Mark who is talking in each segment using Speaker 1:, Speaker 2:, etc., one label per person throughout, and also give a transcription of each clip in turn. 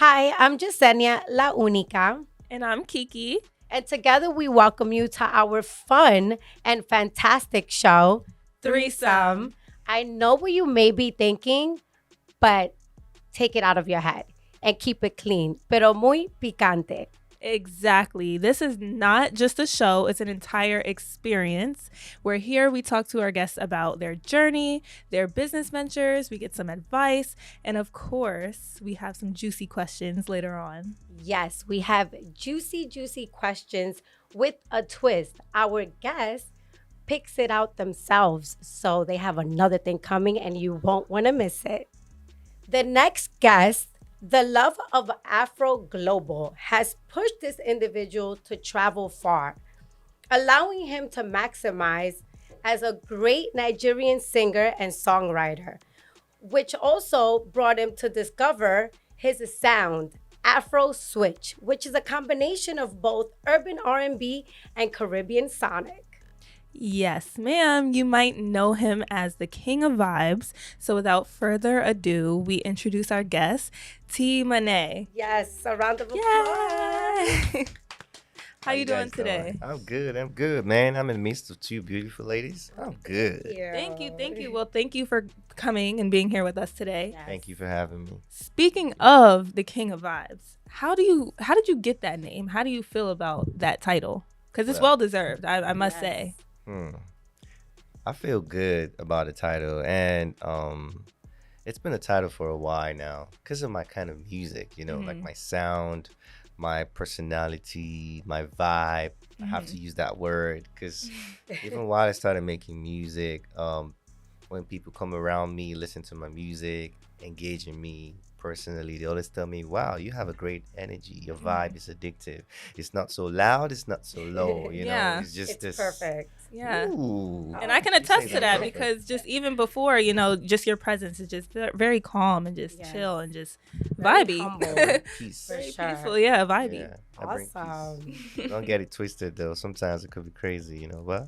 Speaker 1: Hi, I'm Jasenia La Única,
Speaker 2: And I'm Kiki.
Speaker 1: and together we welcome you to our fun and fantastic show,
Speaker 2: Threesome.
Speaker 1: I know what you may be thinking, but take it out of your head and keep it clean, pero muy picante.
Speaker 2: Exactly. This is not just a show, it's an entire experience. Where here we talk to our guests about their journey, their business ventures, we get some advice, and of course, we have some juicy questions later on.
Speaker 1: Yes, we have juicy questions with a twist. Our guest picks it out themselves, so they have another thing coming and you won't want to miss it. The next guest, the love of Afro Global, has pushed this individual to travel far, allowing him to maximize as a great Nigerian singer and songwriter, which also brought him to discover his sound, Afro Switch, which is a combination of both urban R&B and Caribbean sonic.
Speaker 2: Yes, ma'am. You might know him as the King of Vibes. So without further ado, we introduce our guest, Teemanay.
Speaker 1: Yes, a round of applause.
Speaker 2: Yay! How you doing
Speaker 3: guys
Speaker 2: today?
Speaker 3: I'm good, man. I'm in the midst of two beautiful ladies. I'm good.
Speaker 2: Thank you. Well, thank you for coming and being here with us today.
Speaker 1: Yes.
Speaker 3: Thank you for having me.
Speaker 2: Speaking of the King of Vibes, how did you get that name? How do you feel about that title? Because it's well deserved, I must
Speaker 1: Yes.
Speaker 2: say.
Speaker 3: I feel good about the title, and it's been a title for a while now because of my kind of music, like my sound, my personality, my vibe. I have to use that word because even while I started making music, when people come around me, listen to my music, engage in me personally, they always tell me, wow, you have a great energy. Your vibe is addictive. It's not so loud, it's not so low,
Speaker 2: Yeah.
Speaker 3: it's just
Speaker 1: It's
Speaker 3: this.
Speaker 1: perfect.
Speaker 2: Yeah.
Speaker 3: Ooh.
Speaker 2: And I can
Speaker 3: You say
Speaker 2: attest to
Speaker 3: that
Speaker 2: that
Speaker 3: perfect.
Speaker 2: because just even before, just your presence is just very calm and just
Speaker 1: Yes.
Speaker 2: chill and just
Speaker 1: Very
Speaker 2: vibey.
Speaker 1: humble.
Speaker 3: Peace.
Speaker 1: For
Speaker 2: Very
Speaker 1: sure.
Speaker 2: peaceful, yeah, vibey.
Speaker 3: Yeah, I bring
Speaker 1: Awesome.
Speaker 3: peace. Don't get it twisted though. Sometimes it could be crazy, but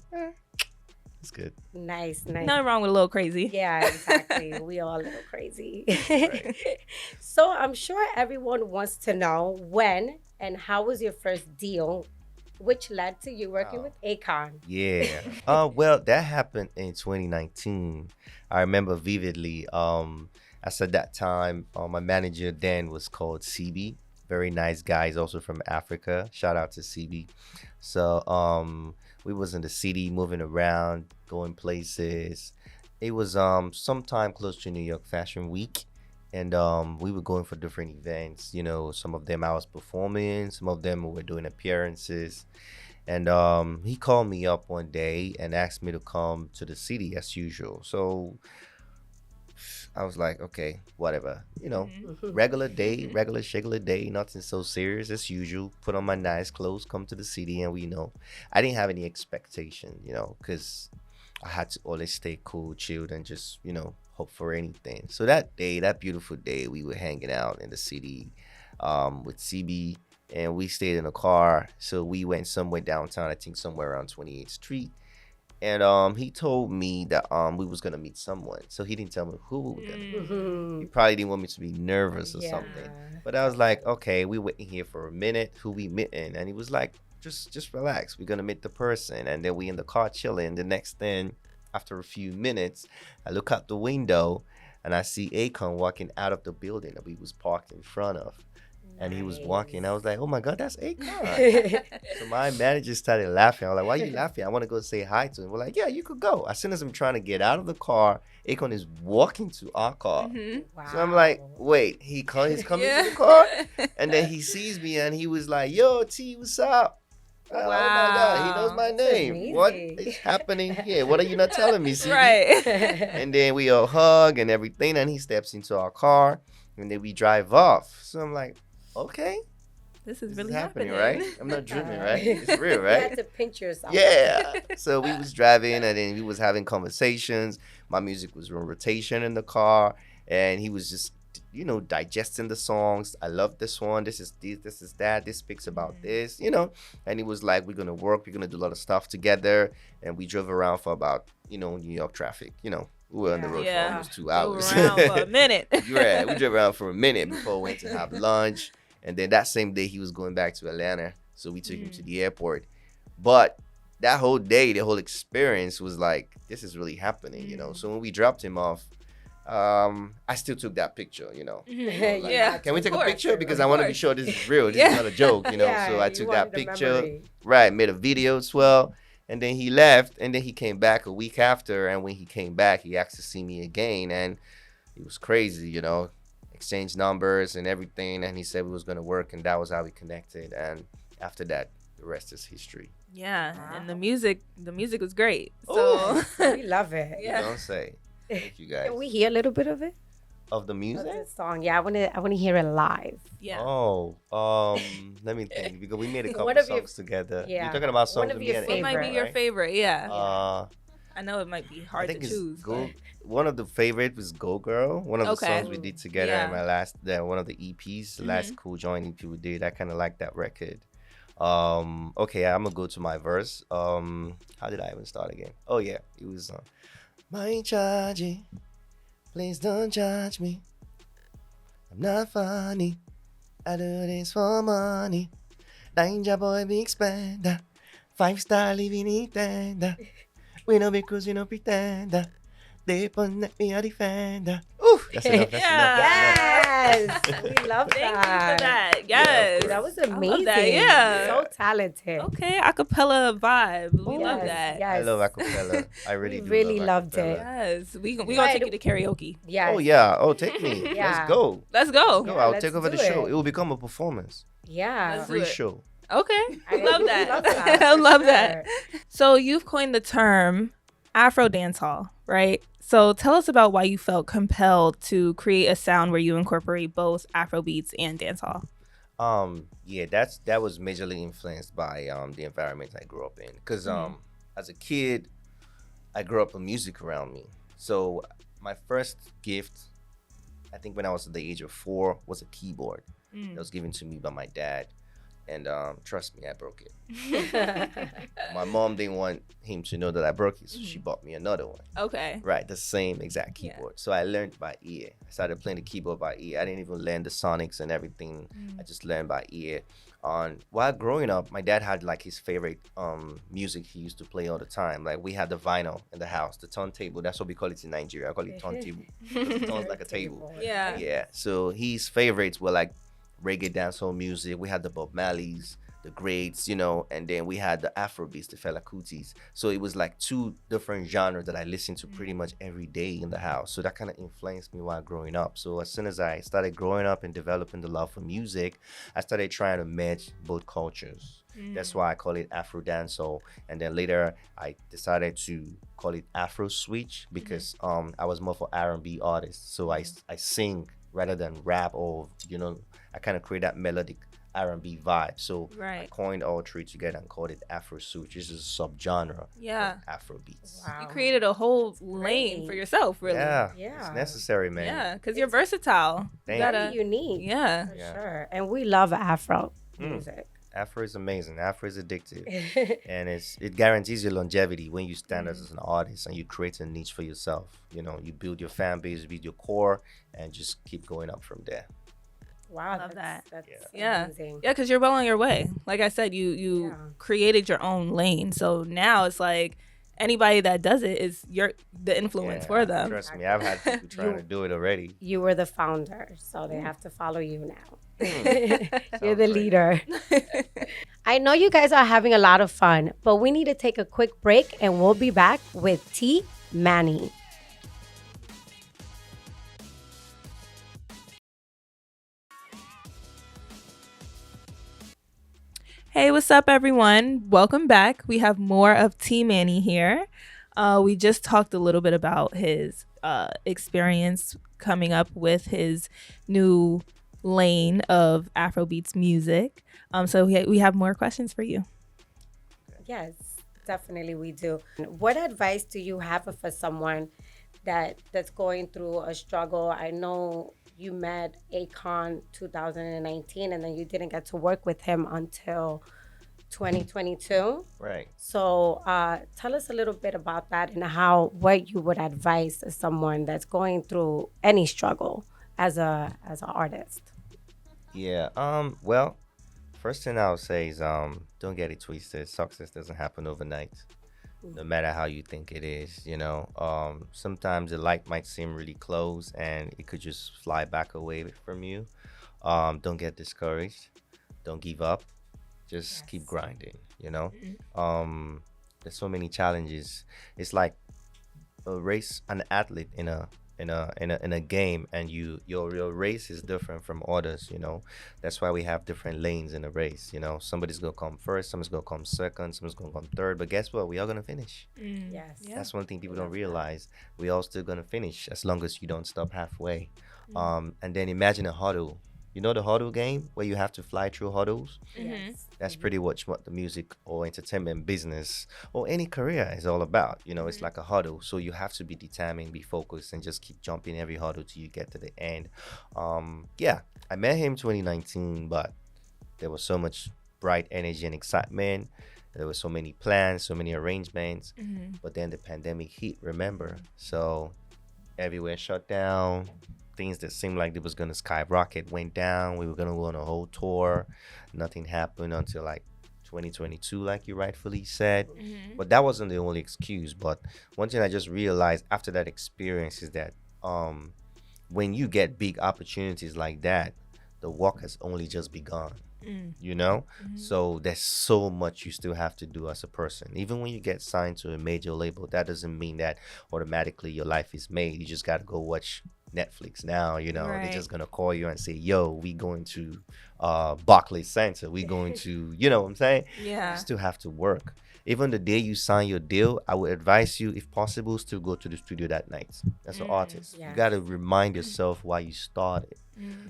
Speaker 3: it's good.
Speaker 1: Nice.
Speaker 2: Nothing wrong with a little crazy.
Speaker 1: Yeah, exactly. We all a little crazy.
Speaker 3: Right.
Speaker 1: So I'm sure everyone wants to know when and how was your first deal, which led to you working
Speaker 3: Wow.
Speaker 1: with AKON.
Speaker 3: Yeah. Well, that happened in 2019. I remember vividly. As at that time, my manager then was called CB. Very nice guy. He's also from Africa. Shout out to CB. So we was in the city, moving around, going places. It was sometime close to New York Fashion Week. And we were going for different events. Some of them I was performing, some of them we were doing appearances. And he called me up one day and asked me to come to the city as usual. So I was like, okay, whatever. Regular day, regular shigula day, nothing so serious as usual. Put on my nice clothes, come to the city, and I didn't have any expectation, because I had to always stay cool, chilled, and just, hope for anything. So that day, that beautiful day, we were hanging out in the city with CB, and we stayed in a car. So we went somewhere downtown, I think somewhere around 28th Street. And he told me that we was gonna meet someone. So he didn't tell me who we were gonna meet. He probably didn't want me to be nervous or something. But I was like, okay, we waiting here for a minute. Who we meeting? And he was like, just relax. We're gonna meet the person. And then we in the car chilling. The next thing, after a few minutes, I look out the window and I see AKON walking out of the building that we was parked in front of. And he was walking. I was like, oh my God, that's AKON. So my manager started laughing. I was like, why are you laughing? I want to go say hi to him. We're like, yeah, you could go. As soon as I'm trying to get out of the car, AKON is walking to our car.
Speaker 1: Wow.
Speaker 3: So I'm like, wait, he's coming to
Speaker 2: Yeah.
Speaker 3: the car? And then he sees me and he was like, yo, T, what's up? Oh my God, he knows my
Speaker 1: That's
Speaker 3: name.
Speaker 1: amazing.
Speaker 3: What is happening here? What are you not telling me, CB?
Speaker 2: Right.
Speaker 3: And then we all hug and everything. And he steps into our car and then we drive off. So I'm like, okay.
Speaker 2: This is
Speaker 3: This
Speaker 2: really
Speaker 3: is happening,
Speaker 2: happening.
Speaker 3: right? I'm not dreaming, right? It's real,
Speaker 1: You
Speaker 3: right?
Speaker 1: had to pinch yourself.
Speaker 3: Yeah. So we was driving and then we was having conversations. My music was on rotation in the car and he was just, digesting the songs. I love this one. This is that. This speaks about this, And he was like, we're going to work. We're going to do a lot of stuff together. And we drove around for about, New York traffic, We were on the road for
Speaker 2: Yeah.
Speaker 3: almost 2
Speaker 2: Go
Speaker 3: hours.
Speaker 2: around for a minute.
Speaker 3: Yeah, we drove around for a minute before we went to have lunch. And then that same day, he was going back to Atlanta. So we took him to the airport. But that whole day, the whole experience was like, this is really happening, you know? So when we dropped him off, I still took that picture, you know?
Speaker 2: Yeah.
Speaker 3: Can we take a
Speaker 2: Of course.
Speaker 3: picture? Because
Speaker 2: Of
Speaker 3: I want to be
Speaker 2: course.
Speaker 3: sure this is real. This
Speaker 2: Yeah.
Speaker 3: is not a joke, you know?
Speaker 1: Yeah,
Speaker 3: So I
Speaker 1: you
Speaker 3: took
Speaker 1: wanted
Speaker 3: that
Speaker 1: the
Speaker 3: picture.
Speaker 1: memory.
Speaker 3: Right, made a video as well. And then he left, and then he came back a week after. And when he came back, he asked to see me again. And it was crazy, you know? Exchanged numbers and everything. And he said we was going to work, and that was how we connected. And after that, the rest is history.
Speaker 2: Yeah,
Speaker 1: Wow.
Speaker 2: and the music was great. So
Speaker 1: We love it.
Speaker 2: Yeah.
Speaker 3: Don't say. Thank you guys.
Speaker 1: Can we hear a little bit of it?
Speaker 3: Of the
Speaker 1: Of
Speaker 3: music?
Speaker 1: the song. Yeah, I wanna hear it live.
Speaker 2: yeah.
Speaker 3: Oh, let me think, because we made a couple
Speaker 1: One of your-
Speaker 3: songs together.
Speaker 1: yeah.
Speaker 3: You're talking about songs
Speaker 1: One of
Speaker 3: with me
Speaker 1: your
Speaker 3: and
Speaker 2: It might be
Speaker 1: favorite,
Speaker 2: your
Speaker 3: right?
Speaker 2: favorite, yeah.
Speaker 3: I
Speaker 2: I know it might be hard to
Speaker 3: think
Speaker 2: choose.
Speaker 3: it's Go. One of the favorite was Go Girl. One of the
Speaker 2: Okay.
Speaker 3: songs we did together in
Speaker 2: Yeah.
Speaker 3: my one of the EPs, the last cool joint EP we did. I kind of like that record. Okay, I'm gonna go to my verse. How did I even start again? Oh yeah, it was. My charging, please don't judge me. I'm not funny. I do this for money. Ninja boy, big spender. 5-star living in tender. We no be cruise, we no pretender. They put me a defender. Ooh, that's enough. That's
Speaker 1: Yes, we love
Speaker 2: Thank
Speaker 1: that.
Speaker 2: you for that.
Speaker 3: Yeah, of
Speaker 2: Yes.
Speaker 3: course.
Speaker 1: That was
Speaker 2: I love
Speaker 1: amazing.
Speaker 2: that, yeah.
Speaker 1: So talented.
Speaker 2: Okay, acapella vibe. We love
Speaker 1: Yes,
Speaker 2: that.
Speaker 1: Yes.
Speaker 3: I love acapella. I really
Speaker 1: We
Speaker 3: do.
Speaker 1: really
Speaker 3: love
Speaker 1: loved
Speaker 3: acapella.
Speaker 1: it.
Speaker 2: Yes. We gonna
Speaker 1: Right.
Speaker 2: take you to karaoke.
Speaker 1: Yes.
Speaker 3: Oh yeah. Oh, take me.
Speaker 1: Yeah.
Speaker 3: Let's go.
Speaker 2: Let's go.
Speaker 3: Go.
Speaker 1: Yeah,
Speaker 3: I'll
Speaker 1: let's
Speaker 3: take over
Speaker 1: do
Speaker 3: the show.
Speaker 1: it.
Speaker 3: It will become a performance.
Speaker 1: Yeah.
Speaker 2: Let's do
Speaker 3: Free
Speaker 2: it.
Speaker 3: show.
Speaker 2: Okay.
Speaker 1: I
Speaker 2: love
Speaker 1: we
Speaker 2: that.
Speaker 1: love that,
Speaker 2: I
Speaker 1: for
Speaker 2: love
Speaker 1: sure.
Speaker 2: that. So you've coined the term Afro dancehall, right? So tell us about why you felt compelled to create a sound where you incorporate both Afro beats and dancehall.
Speaker 3: Yeah, that was majorly influenced by the environment I grew up in. Cause as a kid, I grew up with music around me. So my first gift, I think when I was at the age of 4, was a keyboard that was given to me by my dad. And trust me, I broke it. My mom didn't want him to know that I broke it, so she bought me another one.
Speaker 2: Okay.
Speaker 3: Right, the same exact
Speaker 2: Yeah.
Speaker 3: keyboard. So I learned by ear. I started playing the keyboard by ear. I didn't even learn the sonics and everything. I just learned by ear. While growing up, my dad had like his favorite music he used to play all the time. Like we had the vinyl in the house, the turntable. That's what we call it in Nigeria. I call it turntable. Because the turn's like a table.
Speaker 2: Yeah.
Speaker 3: Yeah. So his favorites were like reggae dancehall music. We had the Bob Marleys, the greats, you know, and then we had the Afrobeats, the Fela Kutis. So it was like 2 different genres that I listened to pretty much every day in the house. So that kind of influenced me while growing up. So as soon as I started growing up and developing the love for music, I started trying to merge both cultures. That's why I call it Afro dancehall. And then later I decided to call it Afro switch because I was more for R&B artists. So I sing rather than rap, or you know, I kind of create that melodic R&B vibe. So I
Speaker 2: Right.
Speaker 3: coined all 3 together and called it Afro switch. This is a subgenre
Speaker 2: Yeah.
Speaker 3: of Afro beats.
Speaker 1: Wow.
Speaker 2: You created a whole lane for
Speaker 1: Great.
Speaker 2: yourself, really.
Speaker 3: Yeah,
Speaker 1: Yeah.
Speaker 3: it's necessary, man.
Speaker 2: Yeah, because you're versatile. You
Speaker 3: Thank
Speaker 2: gotta,
Speaker 1: Very unique.
Speaker 2: yeah.
Speaker 1: For
Speaker 3: Yeah.
Speaker 1: sure. And we love Afro music.
Speaker 3: Afro is amazing. Afro is addictive. And it guarantees you longevity when you stand as an artist and you create a niche for yourself. You know, you build your fan base, build your core, and just keep going up from there.
Speaker 1: Wow,
Speaker 2: Love
Speaker 1: that's
Speaker 2: Yeah.
Speaker 1: amazing.
Speaker 2: Yeah, because you're well on your way. Like I said, you
Speaker 1: Yeah.
Speaker 2: created your own lane. So now it's like anybody that does it is the influence
Speaker 3: Yeah,
Speaker 2: for them.
Speaker 3: Trust me, I've had people trying to do it already.
Speaker 1: You were the founder, so they have to follow you now. You're
Speaker 3: Sounds
Speaker 1: the
Speaker 3: great.
Speaker 1: leader. I know you guys are having a lot of fun, but we need to take a quick break and we'll be back with Teemanay.
Speaker 2: Hey, what's up, everyone? Welcome back. We have more of Teemanay here. We just talked a little bit about his experience coming up with his new lane of Afrobeats music. So we have more questions for you.
Speaker 1: Yes, definitely we do. What advice do you have for someone that's going through a struggle? I know you met AKON 2019 and then you didn't get to work with him until 2022.
Speaker 3: Right.
Speaker 1: So tell us a little bit about that and how what you would advise someone that's going through any struggle as an artist.
Speaker 3: Yeah. Well, first thing I'll say is don't get it twisted. Success doesn't happen overnight. No matter how you think it is, sometimes the light might seem really close and it could just fly back away from you. Don't get discouraged. Don't give up. Just keep
Speaker 1: Yes.
Speaker 3: grinding. There's so many challenges. It's like a race, an athlete in a game, and your race is different from others. That's why we have different lanes in a race. Somebody's gonna come first, someone's gonna come second, someone's gonna come third, but guess what, we are gonna finish.
Speaker 1: Yes.
Speaker 2: Yeah.
Speaker 3: That's one thing people don't
Speaker 1: Love that.
Speaker 3: realize. We all still gonna finish as long as you don't stop halfway. And then imagine a huddle. The huddle game where you have to fly through huddles.
Speaker 1: Yes.
Speaker 3: That's pretty much what the music or entertainment business or any career is all about. It's like a huddle. So you have to be determined, be focused, and just keep jumping every huddle till you get to the end. Yeah, I met him 2019, but there was so much bright energy and excitement. There were so many plans, so many arrangements. But then the pandemic hit, remember? So everywhere shut down. Things that seemed like it was gonna skyrocket went down. We were gonna go on a whole tour. Nothing happened until like 2022, like you rightfully said. But that wasn't the only excuse. But one thing I just realized after that experience is that when you get big opportunities like that, the work has only just begun. So there's so much you still have to do as a person. Even when you get signed to a major label, that doesn't mean that automatically your life is made. You just got to go watch Netflix now. They're
Speaker 2: Right.
Speaker 3: just gonna call you and say, yo, we going to Barclays Center, we going to, you know what I'm saying.
Speaker 2: Yeah.
Speaker 3: You still have to work. Even the day you sign your deal, I would advise you, if possible, still go to the studio that night. As an artist, you
Speaker 1: Yes.
Speaker 3: got to remind yourself why you started.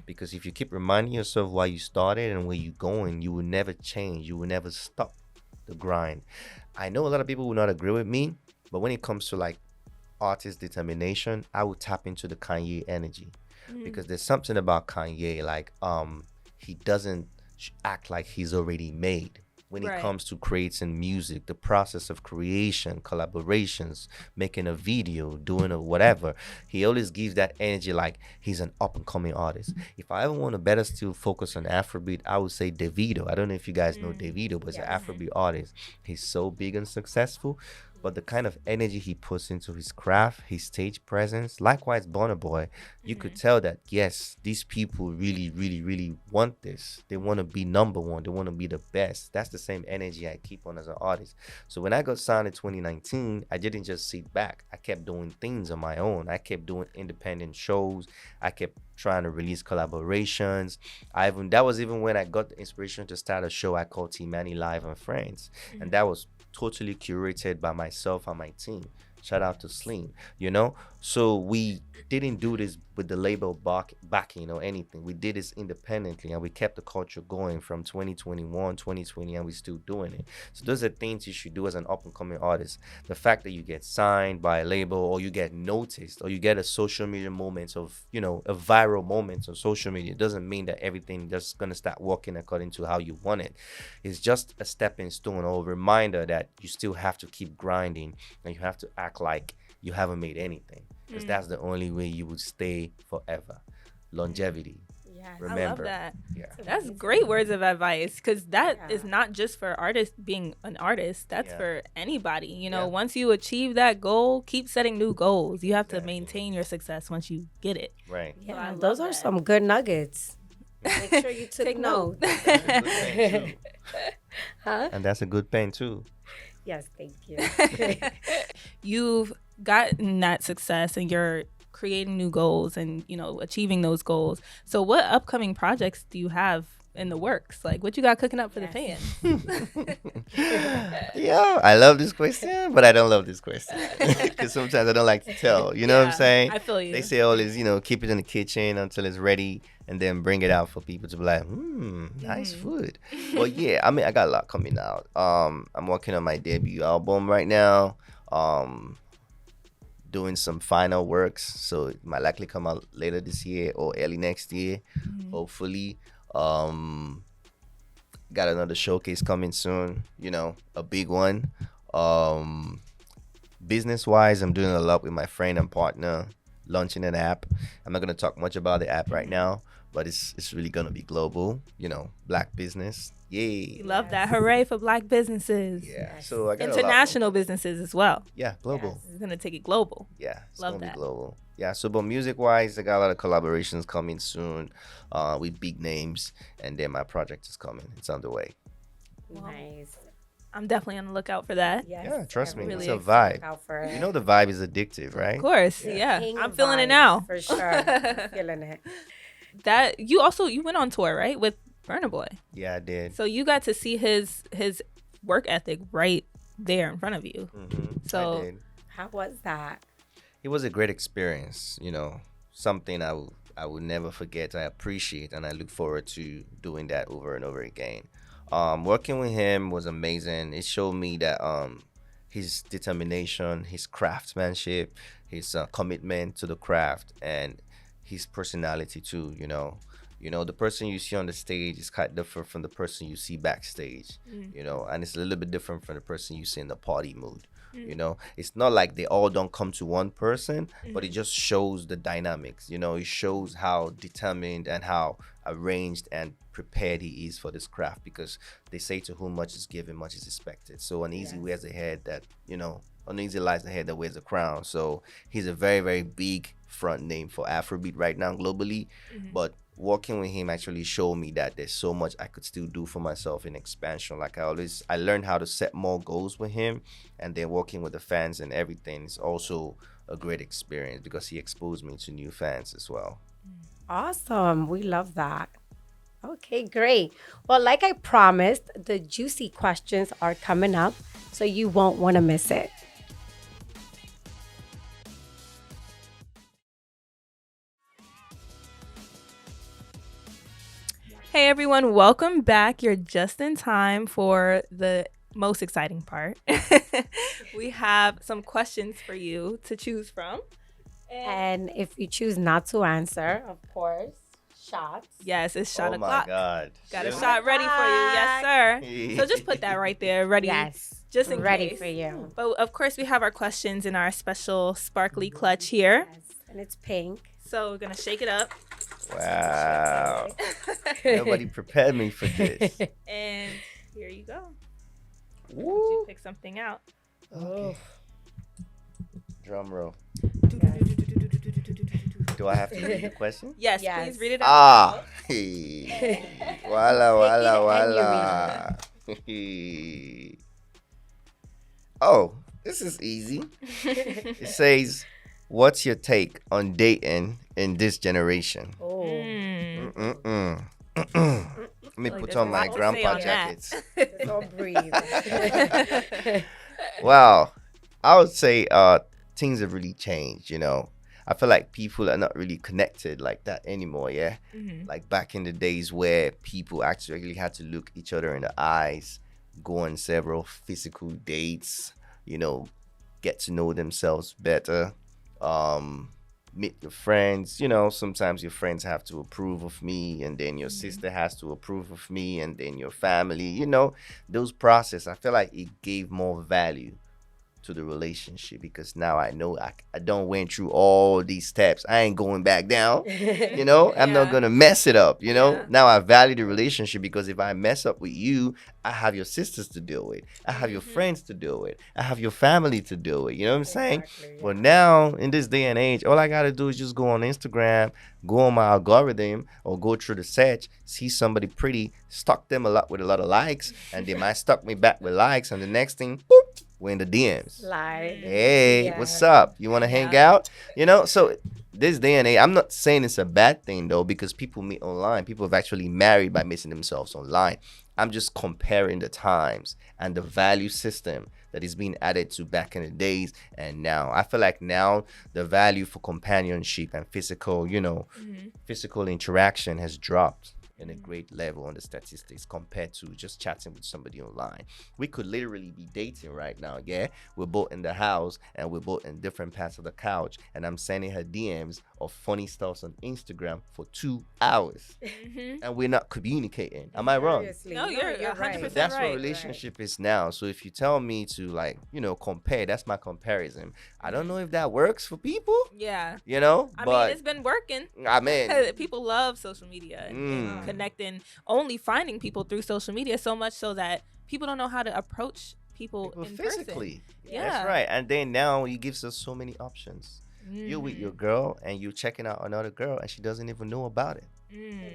Speaker 3: Because if you keep reminding yourself why you started and where you're going, you will never change. You will never stop the grind. I know a lot of people will not agree with me, but when it comes to like artist determination, I would tap into the Kanye energy. Because there's something about Kanye, like he doesn't act like he's already made. When it
Speaker 2: Right.
Speaker 3: comes to creating music, the process of creation, collaborations, making a video, doing a whatever, he always gives that energy like he's an up and coming artist. If I ever want to better still focus on Afrobeat, I would say Davido. I don't know if you guys know Davido, but he's an
Speaker 1: Yes.
Speaker 3: Afrobeat artist. He's so big and successful. But the kind of energy he puts into his craft, his stage presence, likewise Burna Boy, you could tell that yes, these people really, really, really want this. They want to be number one. They want to be the best. That's the same energy I keep on as an artist. So when I got signed in 2019, I didn't just sit back. I kept doing things on my own. I kept doing independent shows. I kept trying to release collaborations. That was even when I got the inspiration to start a show I called Teemanay Live and Friends, and that was totally curated by myself and my team. Shout out to Slim. So we didn't do this with the label backing or anything. We did this independently, and we kept the culture going from 2021, 2020, and we're still doing it. So those are things you should do as an up and coming artist. The fact that you get signed by a label, or you get noticed, or you get a social media moment of, a viral moment on social media, doesn't mean that everything just gonna start working according to how you want it. It's just a stepping stone or a reminder that you still have to keep grinding, and you have to act like you haven't made anything, because that's the only way you would stay forever. Longevity.
Speaker 1: Yes.
Speaker 3: Remember.
Speaker 2: I love that.
Speaker 3: Yeah.
Speaker 2: That's great words of advice, because that is
Speaker 1: Yeah.
Speaker 2: not just for artists being an artist. That's
Speaker 3: Yeah.
Speaker 2: for anybody.
Speaker 3: Yeah.
Speaker 2: Once you achieve that goal, keep setting new goals. You have to
Speaker 3: Exactly.
Speaker 2: maintain your success once you get it.
Speaker 3: Right.
Speaker 2: I
Speaker 1: Yeah,
Speaker 2: love
Speaker 1: those are
Speaker 2: that.
Speaker 1: some good nuggets. Make sure you took
Speaker 2: Take
Speaker 1: note.
Speaker 2: note.
Speaker 3: That's a good pen too.
Speaker 1: Huh?
Speaker 3: And that's a good pen too.
Speaker 1: Yes, thank you.
Speaker 2: You've gotten that success and you're creating new goals and achieving those goals. So what upcoming projects do you have in the works? Like, what you got cooking up for the
Speaker 1: Yes.
Speaker 2: fans?
Speaker 3: Yeah, I love this question, but I don't love this question because sometimes I don't like to tell. You know what I'm
Speaker 2: Yeah,
Speaker 3: saying?
Speaker 2: I feel you.
Speaker 3: They say always, keep it in the kitchen until it's ready, and then bring it out for people to be like, nice food. Well, yeah, I mean, I got a lot coming out. I'm working on my debut album right now. Doing some final works, so it might likely come out later this year or early next year, hopefully. Got another showcase coming soon. A big one. Um, Business wise, I'm doing a lot with my friend and partner, launching an app. I'm not gonna talk much about the app right now, but it's really gonna be global. Black business.
Speaker 2: We
Speaker 3: Yay.
Speaker 2: love that.
Speaker 1: Yes.
Speaker 2: Hooray for Black businesses.
Speaker 3: Yeah.
Speaker 1: Yes.
Speaker 3: So I got a lot more.
Speaker 2: International businesses as well.
Speaker 3: Yeah, global.
Speaker 1: Yes.
Speaker 2: It's going to take it global.
Speaker 3: Yeah, it's
Speaker 2: Love
Speaker 3: gonna be
Speaker 2: that.
Speaker 3: global. Yeah, so but music wise, I got a lot of collaborations coming soon, with big names, and then my project is coming. It's underway.
Speaker 1: Nice.
Speaker 2: I'm definitely on the lookout for that.
Speaker 1: Yes.
Speaker 3: Yeah, trust me,
Speaker 2: really
Speaker 3: it's a
Speaker 2: excited.
Speaker 1: Look
Speaker 3: vibe.
Speaker 1: out for it.
Speaker 3: You know the vibe is addictive, right?
Speaker 2: Of course.
Speaker 3: Yeah.
Speaker 2: Yeah.
Speaker 1: King
Speaker 2: I'm
Speaker 1: of
Speaker 2: feeling it
Speaker 1: vibes,
Speaker 2: now.
Speaker 1: for sure. I'm feeling it.
Speaker 2: That you went on tour, right? With Burna Boy.
Speaker 3: Yeah, I did.
Speaker 2: So you got to see his work ethic right there in front of you. So-
Speaker 3: I did.
Speaker 1: How was that?
Speaker 3: It was a great experience. Something I will never forget. I appreciate, and I look forward to doing that over and over again. Working with him was amazing. It showed me that his determination, his craftsmanship, his commitment to the craft, and his personality too. The person you see on the stage is quite different from the person you see backstage. And it's a little bit different from the person you see in the party mood. It's not like they all don't come to one person, but it just shows the dynamics. It shows how determined and how arranged and prepared he is for this craft, because they say to whom much is given, much is expected. So uneasy
Speaker 1: Yes.
Speaker 3: wears a head that, uneasy lies the head that wears a crown. So he's a very, very big front name for Afrobeat right now globally. But working with him actually showed me that there's so much I could still do for myself in expansion. Like I learned how to set more goals with him, and then working with the fans and everything is also a great experience because he exposed me to new fans as well.
Speaker 1: Awesome. We love that. Okay, great. Well, like I promised, the juicy questions are coming up, so you won't want to miss it.
Speaker 2: Hey everyone, welcome back. You're just in time for the most exciting part. We have some questions for you to choose from.
Speaker 1: And if you choose not to answer, of course, shots.
Speaker 2: Yes, it's shot
Speaker 3: Oh my
Speaker 2: o'clock.
Speaker 3: God.
Speaker 2: Got a
Speaker 3: Really?
Speaker 2: shot ready for you. Yes, sir. So just put that right there, ready.
Speaker 1: Yes.
Speaker 2: Just in
Speaker 1: ready
Speaker 2: case.
Speaker 1: for you.
Speaker 2: But of course, we have our questions in our special sparkly clutch here.
Speaker 1: Yes. And it's pink.
Speaker 2: So we're going to shake it up.
Speaker 3: Wow. Nobody prepared me for this.
Speaker 2: And here you go. You
Speaker 3: Woo.
Speaker 2: pick something out.
Speaker 3: Okay. Drum roll. Do I have to read the question?
Speaker 2: Yes,
Speaker 1: Yes.
Speaker 2: please read it out.
Speaker 3: Ah. Hey. Wala, wala,
Speaker 1: Pick
Speaker 3: wala. Oh, this is easy. It says, what's your take on dating in this generation?
Speaker 1: Oh.
Speaker 3: Mm-mm. Let me
Speaker 2: Like
Speaker 3: put
Speaker 2: there's
Speaker 3: on
Speaker 2: a
Speaker 3: my
Speaker 2: lot to
Speaker 3: grandpa
Speaker 2: say on that.
Speaker 3: jackets.
Speaker 1: Don't breathe.
Speaker 3: Wow. I would say things have really changed, I feel like people are not really connected like that anymore, yeah? Like back in the days where people actually had to look each other in the eyes, go on several physical dates, get to know themselves better, meet your friends. Sometimes your friends have to approve of me, and then your sister has to approve of me, and then your family, those process. I feel like it gave more value to the relationship, because now I know I don't went through all these steps. I ain't going back down. I'm not
Speaker 2: Yeah.
Speaker 3: gonna mess it up.
Speaker 2: Yeah.
Speaker 3: Now I value the relationship, because if I mess up with you, I have your sisters to deal with. I have your friends to deal with. I have your family to deal with. You know what I'm saying?
Speaker 1: Exactly,
Speaker 3: But
Speaker 1: yeah.
Speaker 3: now in this day and age, all I gotta do is just go on Instagram, go on my algorithm, or go through the search, see somebody pretty, stalk them a lot with a lot of likes, and they might stalk me back with likes, and the next thing, boop, we're in the DMs.
Speaker 1: Like,
Speaker 3: Hey,
Speaker 1: Yeah.
Speaker 3: what's up? You want to hang out? So this day and age, I'm not saying it's a bad thing though, because people meet online. People have actually married by meeting themselves online. I'm just comparing the times and the value system that is being added to back in the days and now. I feel like now the value for companionship and physical, physical interaction has dropped. in a great level on the statistics compared to just chatting with somebody online. We could literally be dating right now. Yeah, we're both in the house and we're both in different parts of the couch, and I'm sending her DMs of funny stuff on Instagram for 2 hours, and we're not communicating. Am I wrong?
Speaker 1: Seriously.
Speaker 2: No, you're 100%
Speaker 1: right.
Speaker 3: So that's what
Speaker 2: right.
Speaker 3: relationship is now. So if you tell me to, like, compare, that's my comparison. I don't know if that works for people,
Speaker 2: Yeah. I
Speaker 3: but
Speaker 2: mean, it's been working.
Speaker 3: I mean,
Speaker 2: People love social media and connecting, only finding people through social media, so much so that people don't know how to approach people in
Speaker 3: physically.
Speaker 2: person. Yeah.
Speaker 3: That's right. And then now it gives us so many options. You're with your girl and you're checking out another girl and she doesn't even know about it.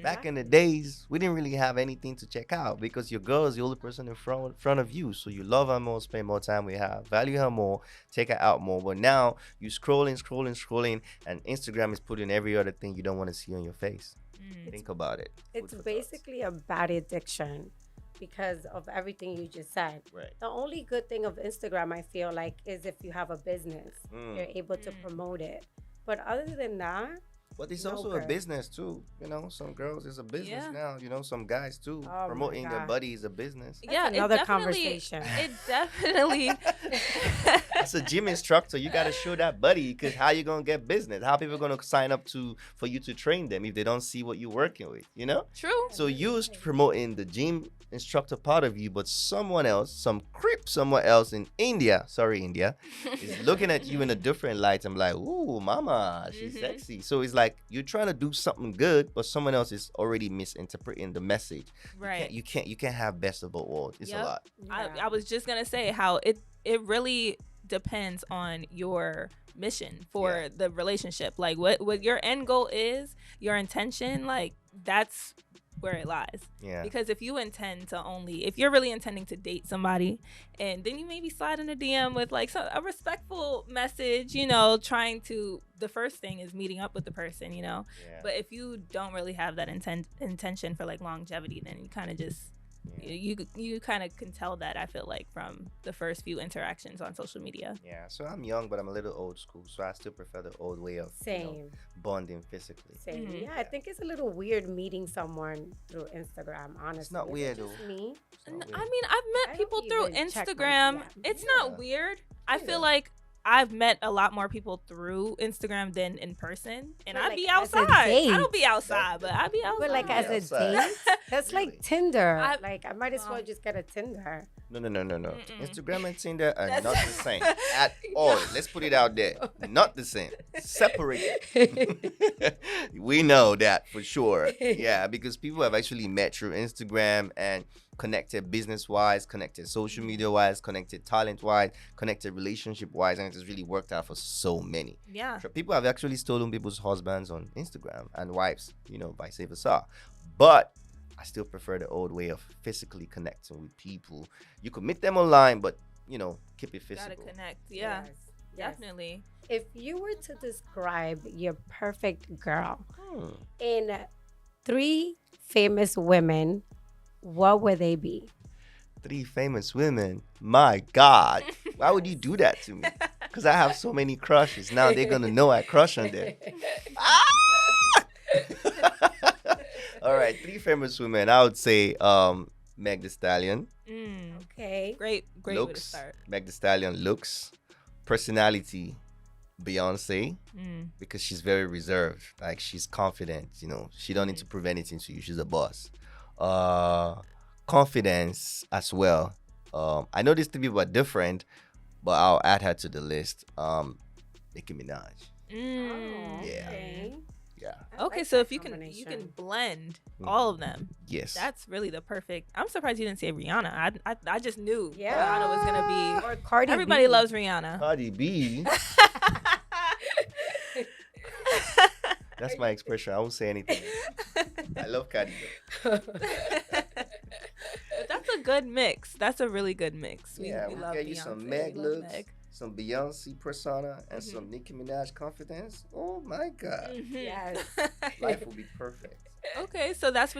Speaker 3: Back in the days, we didn't really have anything to check out because your girl is the only person in front of you. So you love her more, spend more time with her, value her more, take her out more. But now you scrolling, and Instagram is putting every other thing you don't want to see on your face. Think about it.
Speaker 1: It's
Speaker 3: Food for
Speaker 1: basically a bad addiction because of everything you just said.
Speaker 3: Right.
Speaker 1: The only good thing of Instagram, I feel like, is if you have a business, you're able to promote it. But other than that,
Speaker 3: But it's
Speaker 1: no
Speaker 3: also
Speaker 1: good.
Speaker 3: a business too. Some girls is a business
Speaker 2: Yeah.
Speaker 3: now. Some guys too.
Speaker 1: Oh my
Speaker 3: Promoting their
Speaker 1: God.
Speaker 3: body is a business.
Speaker 2: Yeah,
Speaker 1: another
Speaker 2: it definitely,
Speaker 1: conversation.
Speaker 2: It definitely.
Speaker 3: As a gym instructor, you gotta show that buddy, because how you gonna get business? How people gonna sign up for you to train them if they don't see what you're working with?
Speaker 2: True.
Speaker 3: So you're promoting the gym instructor part of you, but someone else, some creep somewhere else in India, is looking at you in a different light. I'm like, ooh, mama, she's sexy. So it's like you're trying to do something good, but someone else is already misinterpreting the message.
Speaker 2: Right.
Speaker 3: You can't have best of both worlds. It's a
Speaker 2: Yep.
Speaker 3: lot.
Speaker 2: I was just gonna say how it really depends on your mission for the relationship. Like what your end goal is, your intention, like that's where it lies.
Speaker 3: Yeah.
Speaker 2: Because if you're really intending to date somebody, and then you maybe slide in a DM with like a respectful message, trying to, the first thing is meeting up with the person,
Speaker 3: Yeah.
Speaker 2: But if you don't really have that intention for like longevity, then you kind of just you kind of can tell that, I feel like, from the first few interactions on social media.
Speaker 3: Yeah, so I'm young, but I'm a little old school, so I still prefer the old way of
Speaker 1: Same.
Speaker 3: bonding physically.
Speaker 1: Same. Yeah, I think it's a little weird meeting someone through Instagram, honestly.
Speaker 3: It's not
Speaker 1: Is it
Speaker 3: weird,
Speaker 1: just
Speaker 3: though.
Speaker 1: me?
Speaker 3: It's not weird.
Speaker 2: I mean, I've
Speaker 1: I
Speaker 2: met people
Speaker 1: don't
Speaker 2: through
Speaker 1: even check my
Speaker 2: Instagram.
Speaker 1: DM.
Speaker 2: It's
Speaker 3: Yeah.
Speaker 2: not weird. I
Speaker 3: Yeah.
Speaker 2: feel like I've met a lot more people through Instagram than in person, and
Speaker 1: But,
Speaker 2: I'd
Speaker 1: like,
Speaker 2: be
Speaker 1: as a
Speaker 2: outside. I
Speaker 1: date.
Speaker 2: don't be outside, but I'd be outside.
Speaker 1: But like as a
Speaker 3: Outside.
Speaker 1: date, that's
Speaker 3: Really?
Speaker 1: like Tinder.
Speaker 2: I
Speaker 1: I might as well just get a Tinder.
Speaker 3: No.
Speaker 2: Mm-mm.
Speaker 3: Instagram and Tinder are
Speaker 2: That's-
Speaker 3: not the same at all. Let's put it out there. Not the same. Separate. We know that for sure. Yeah, because people have actually met through Instagram and connected business-wise, connected social media-wise, connected talent-wise, connected relationship-wise, and it has really worked out for so many.
Speaker 2: Yeah.
Speaker 3: So people have actually stolen people's husbands on Instagram and wives, vice versa. But I still prefer the old way of physically connecting with people. You could meet them online, but keep it
Speaker 2: Gotta
Speaker 3: physical.
Speaker 2: connect. Yeah.
Speaker 1: Yes, yes.
Speaker 2: Definitely.
Speaker 1: If you were to describe your perfect girl
Speaker 3: Hmm.
Speaker 1: in 3 famous women, what would they be?
Speaker 3: 3 famous women. My God, why would you do that to me? Because I have so many crushes. Now they're gonna know I crush on them. All right, 3 famous women. I would say Meg Thee Stallion.
Speaker 1: Okay.
Speaker 2: Great way to
Speaker 3: Looks.
Speaker 2: start.
Speaker 3: Meg Thee Stallion looks. Personality. Beyonce,
Speaker 2: Mm.
Speaker 3: because she's very reserved. Like, she's confident. She don't need to prove anything to you. She's a boss. Confidence as well. I know these 3 people are different, but I'll add her to the list. Nicki Minaj.
Speaker 2: Mm.
Speaker 3: Yeah.
Speaker 1: Okay.
Speaker 3: Yeah.
Speaker 1: I
Speaker 2: Okay,
Speaker 1: like
Speaker 2: so
Speaker 1: that
Speaker 2: if you can
Speaker 1: combination.
Speaker 2: blend all of them,
Speaker 3: Yes.
Speaker 2: that's really the perfect. I'm surprised you didn't say Rihanna. I just knew
Speaker 1: Yeah.
Speaker 2: Rihanna was gonna
Speaker 1: Or Cardi
Speaker 2: be. Everybody
Speaker 1: B.
Speaker 2: loves Rihanna.
Speaker 3: Cardi B. That's my expression. I won't say anything. I love Cardi though.
Speaker 2: But that's a good mix. That's a really good mix.
Speaker 3: Yeah,
Speaker 2: we
Speaker 3: we
Speaker 2: love
Speaker 3: get you
Speaker 2: Beyonce.
Speaker 3: some
Speaker 2: We
Speaker 3: Meg
Speaker 2: love
Speaker 3: looks,
Speaker 2: Meg.
Speaker 3: some Beyonce persona, and some Nicki Minaj confidence. Oh my God.
Speaker 2: Mhm.
Speaker 1: Yes.
Speaker 3: Life will be perfect.
Speaker 2: Okay, so that's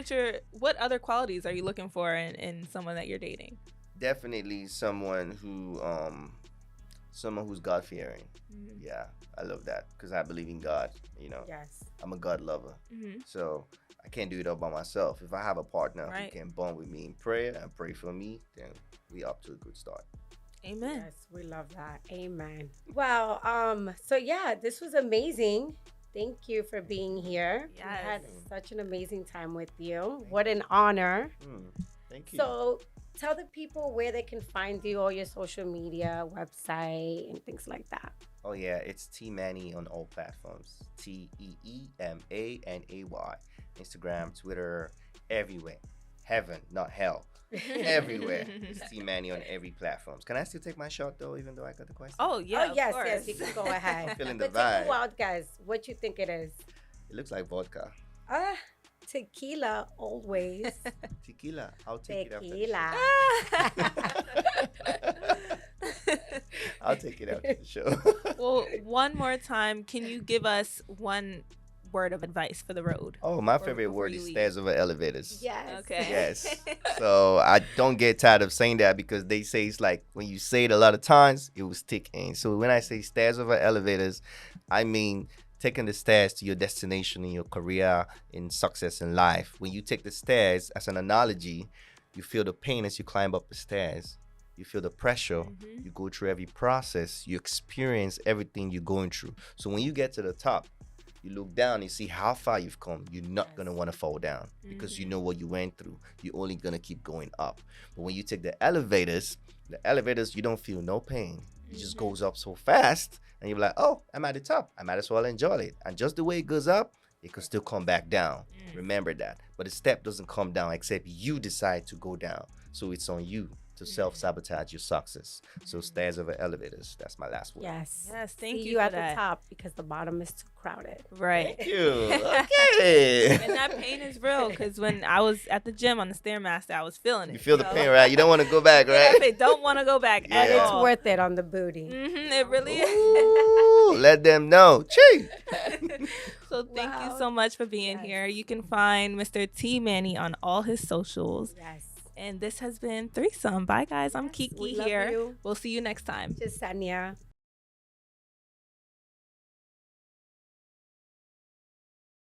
Speaker 2: what other qualities are you looking for in someone that you're dating?
Speaker 3: Definitely someone who someone who's God fearing.
Speaker 2: Mhm.
Speaker 3: Yeah, I love that because I believe in God.
Speaker 1: Yes.
Speaker 3: I'm a God lover.
Speaker 2: Mhm.
Speaker 3: So I can't do it all by myself. If I have a partner
Speaker 2: Right.
Speaker 3: who can bond with me in prayer and pray for me, then we up to a good start.
Speaker 2: Amen.
Speaker 1: Yes, we love that. Amen. Well, so yeah, this was amazing. Thank you for being here. We had
Speaker 2: Yes.
Speaker 1: such an amazing time with you. What an honor.
Speaker 3: Thank you.
Speaker 1: So tell the people where they can find you, all your social media, website, and things like that.
Speaker 3: Oh yeah, it's Teemanay on all platforms. Teemanay. Instagram, Twitter, everywhere. Heaven, not hell. Everywhere. It's Teemanay on every platform. Can I still take my shot though, even though I got the question?
Speaker 2: Oh yeah.
Speaker 1: Oh, yes,
Speaker 2: of
Speaker 1: yes,
Speaker 2: course.
Speaker 1: you can go ahead.
Speaker 3: I'm feeling the
Speaker 1: But take
Speaker 3: vibe.
Speaker 1: a wild guess. What you think it is?
Speaker 3: It looks like vodka.
Speaker 1: Tequila, always.
Speaker 3: Tequila. I'll take
Speaker 1: Tequila.
Speaker 3: it after the show. I'll take it after the show.
Speaker 2: Well, one more time, can you give us one word of advice for the road?
Speaker 3: Oh, my
Speaker 2: Or
Speaker 3: favorite
Speaker 2: before
Speaker 3: word
Speaker 2: you
Speaker 3: is
Speaker 2: leave.
Speaker 3: stairs over elevators.
Speaker 1: Yes.
Speaker 2: Okay.
Speaker 3: Yes. So I don't get tired of saying that because they say it's like when you say it a lot of times, it will stick in. So when I say stairs over elevators, I mean taking the stairs to your destination in your career, in success in life. When you take the stairs as an analogy, you feel the pain as you climb up the stairs. You feel the pressure.
Speaker 2: Mhm.
Speaker 3: You go through every process. You experience everything you're going through. So when you get to the top, you look down and see how far you've come. You're not
Speaker 1: Yes.
Speaker 3: going to want to fall down because you
Speaker 2: Mhm.
Speaker 3: know what you went through. You're only going to keep going up. But when you take the elevators, you don't feel no pain. It just
Speaker 2: Mhm.
Speaker 3: goes up so fast and you're like, oh, I'm at the top. I might as well enjoy it. And just the way it goes up, it could still come back down.
Speaker 2: Mm.
Speaker 3: Remember that. But the step doesn't come down except you decide to go down. So it's on you to self-sabotage your success. So stairs over elevators. That's my last word.
Speaker 1: Yes.
Speaker 2: Yes, thank
Speaker 1: See
Speaker 2: you
Speaker 1: you
Speaker 2: for
Speaker 1: at
Speaker 2: that.
Speaker 1: the top because the bottom is too crowded.
Speaker 2: Right.
Speaker 3: Thank you. Okay.
Speaker 2: And that pain is real because when I was at the gym on the Stairmaster, I was feeling it.
Speaker 3: You feel the pain, right? You don't want to go back, right?
Speaker 2: I don't want to go back
Speaker 3: Yeah.
Speaker 2: at
Speaker 1: But it's
Speaker 2: all.
Speaker 1: worth it on the booty.
Speaker 2: It really is.
Speaker 3: Ooh, let them know. Chee.
Speaker 2: So thank you
Speaker 1: Wow.
Speaker 2: so much for being
Speaker 1: Yes.
Speaker 2: here. You can find Mr. Teemanay on all his socials.
Speaker 1: Yes.
Speaker 2: And this has been Threesome. Bye, guys. I'm
Speaker 1: Yes, we
Speaker 2: Kiki
Speaker 1: love
Speaker 2: here.
Speaker 1: you.
Speaker 2: We'll see you next time.
Speaker 1: Just Sanya.